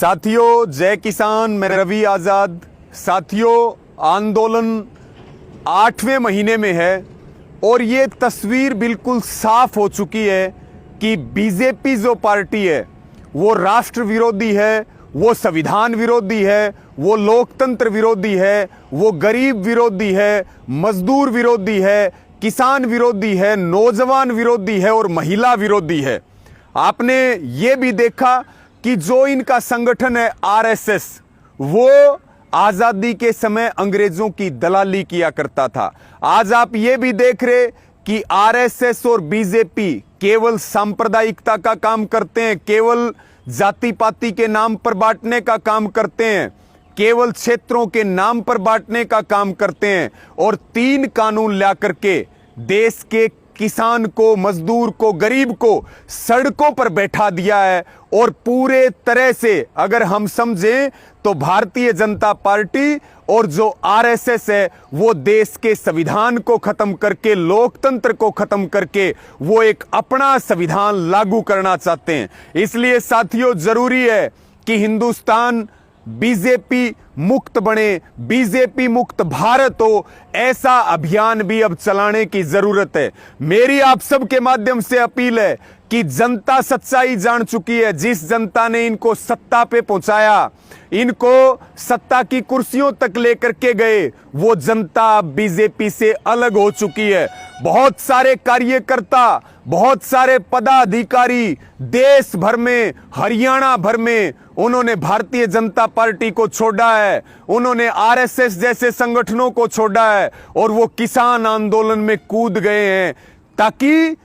साथियों, जय किसान, मैं रवि आज़ाद। साथियों, आंदोलन 8वें महीने में है और ये तस्वीर बिल्कुल साफ हो चुकी है कि बीजेपी जो पार्टी है वो राष्ट्र विरोधी है, वो संविधान विरोधी है, वो लोकतंत्र विरोधी है, वो गरीब विरोधी है, मजदूर विरोधी है, किसान विरोधी है, नौजवान विरोधी है और महिला विरोधी है। आपने ये भी देखा कि जो इनका संगठन है आरएसएस, वो आजादी के समय अंग्रेजों की दलाली किया करता था। आज आप ये भी देख रहे कि आरएसएस और बीजेपी केवल सांप्रदायिकता का काम करते हैं, केवल जाति पाति के नाम पर बांटने का काम करते हैं, केवल क्षेत्रों के नाम पर बांटने का काम करते हैं और 3 कानून ला करके देश के किसान को, मजदूर को, गरीब को सड़कों पर बैठा दिया है। और पूरे तरह से अगर हम समझें तो भारतीय जनता पार्टी और जो आरएसएस है वो देश के संविधान को खत्म करके, लोकतंत्र को खत्म करके वो एक अपना संविधान लागू करना चाहते हैं। इसलिए साथियों, जरूरी है कि हिंदुस्तान बीजेपी मुक्त बने, बीजेपी मुक्त भारत हो, ऐसा अभियान भी अब चलाने की जरूरत है। मेरी आप सबके माध्यम से अपील है कि जनता सच्चाई जान चुकी है। जिस जनता ने इनको सत्ता पे पहुंचाया, इनको सत्ता की कुर्सियों तक लेकर के गए, वो जनता बीजेपी से अलग हो चुकी है। बहुत सारे कार्यकर्ता, बहुत सारे पदाधिकारी देश भर में, हरियाणा भर में उन्होंने भारतीय जनता पार्टी को छोड़ा है, उन्होंने आरएसएस जैसे संगठनों को छोड़ा है और वो किसान आंदोलन में कूद गए हैं ताकि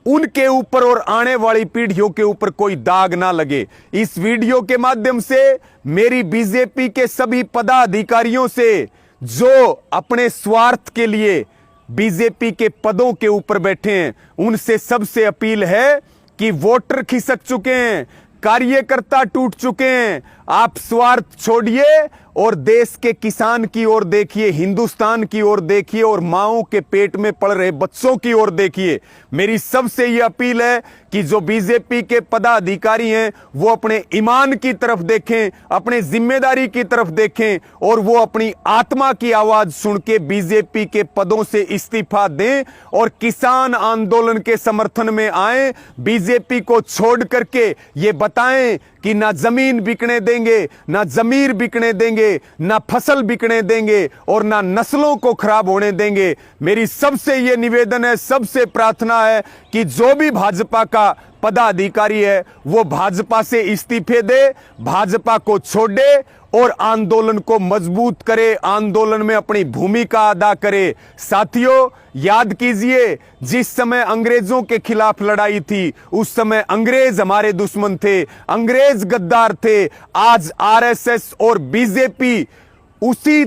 उनके ऊपर और आने वाली पीढ़ियों के ऊपर कोई दाग ना लगे। इस वीडियो के माध्यम से मेरी बीजेपी के सभी पदाधिकारियों से जो अपने स्वार्थ के लिए बीजेपी के पदों के ऊपर बैठे हैं, उनसे सबसे अपील है कि वोटर खिसक चुके हैं, कार्यकर्ता टूट चुके हैं। आप स्वार्थ छोड़िए और देश के किसान की ओर देखिए, हिंदुस्तान की ओर देखिए और माओं के पेट में पड़ रहे बच्चों की ओर देखिए। मेरी सबसे यह अपील है कि जो बीजेपी के पदाधिकारी हैं वो अपने ईमान की तरफ देखें, अपने जिम्मेदारी की तरफ देखें और वो अपनी आत्मा की आवाज सुन के बीजेपी के पदों से इस्तीफा दें और किसान आंदोलन के समर्थन में आए। बीजेपी को छोड़ करके ये बताएं कि ना जमीन बिकने देंगे, ना जमीर बिकने देंगे, ना फसल बिकने देंगे और ना नस्लों को खराब होने देंगे। मेरी सबसे ये निवेदन है, सबसे प्रार्थना है कि जो भी भाजपा का पदाधिकारी है वो भाजपा से इस्तीफे दे, भाजपा को छोड़े और आंदोलन को मजबूत करे, आंदोलन में अपनी भूमिका अदा करे। साथियों, याद कीजिए, जिस समय अंग्रेजों के खिलाफ लड़ाई थी उस समय अंग्रेज हमारे दुश्मन थे, अंग्रेज गद्दार थे। आज आरएसएस और बीजेपी उसी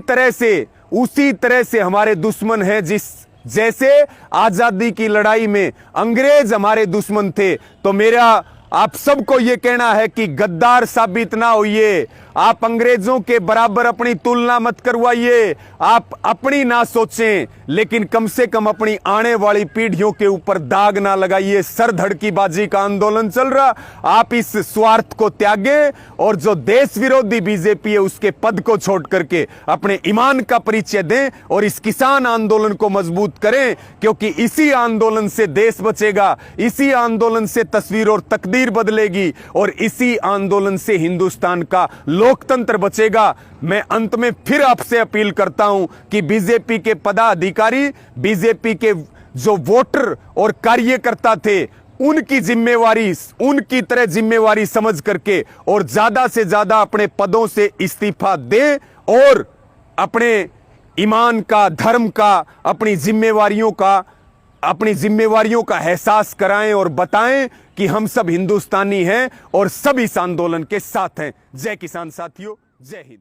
तरह से हमारे दुश्मन हैं जैसे आजादी की लड़ाई में अंग्रेज हमारे दुश्मन थे। तो मेरा आप सबको यह कहना है कि गद्दार साबित ना होइए, आप अंग्रेजों के बराबर अपनी तुलना मत करवाइए, आप अपनी ना सोचें लेकिन कम से कम अपनी आने वाली पीढ़ियों के ऊपर दाग ना लगाइए। सर धड़कीबाजी का आंदोलन चल रहा, आप इस स्वार्थ को त्यागें और जो देश विरोधी बीजेपी है उसके पद को छोड़ करके अपने ईमान का परिचय दें और इस किसान आंदोलन को मजबूत करें, क्योंकि इसी आंदोलन से देश बचेगा, इसी आंदोलन से तस्वीर और तकदीर बदलेगी और इसी आंदोलन से हिंदुस्तान का लोकतंत्र बचेगा। मैं अंत में फिर आपसे अपील करता हूं कि बीजेपी के पदाधिकारी, बीजेपी के जो वोटर और कार्यकर्ता थे, उनकी तरह जिम्मेवारी समझ करके और ज्यादा से ज्यादा अपने पदों से इस्तीफा दें और अपने ईमान का, धर्म का, अपनी जिम्मेवारियों का एहसास कराएं और बताएं कि हम सब हिंदुस्तानी हैं और सब इस आंदोलन के साथ हैं। जय किसान साथियों, जय हिंद।